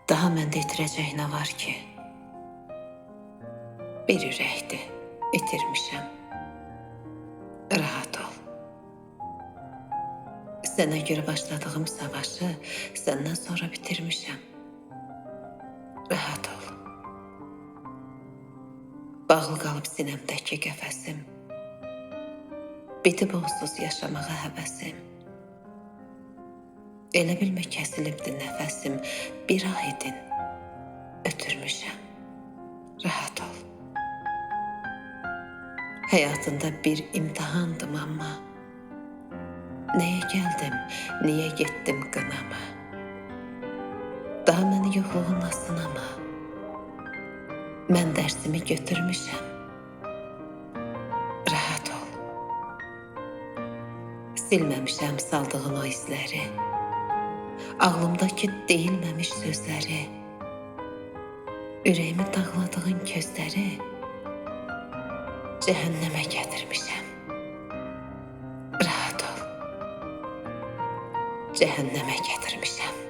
Daha məndə itirəcək nə var ki? Bir ürəkdir, itirmişəm. Rahat ol. Sənə görə başladığım savaşı səndən sonra bitirmişəm. Rahat ol. Bağlı qalıb sinəmdəki qəfəsim. Bitib onsuz yaşamağa həvəsim. Elə bilmə kəsilibdi nəfəsim. Bir ah edin, ötürmüşəm. Rahat ol. Həyatında bir imtihandım amma. Nəyə gəldim, niyə getdim qınama? Daha məni yoxluğunla sınama. Mən dərsimi götürmüşəm. Rahat ol. Silməmişəm saldığın o izləri. Ağlımdakı deyilməmiş sözləri. Ürəyimi dağladığın közləri. Cəhənnəmə gətirmişəm. Rahat ol. Cəhənnəmə gətirmişəm.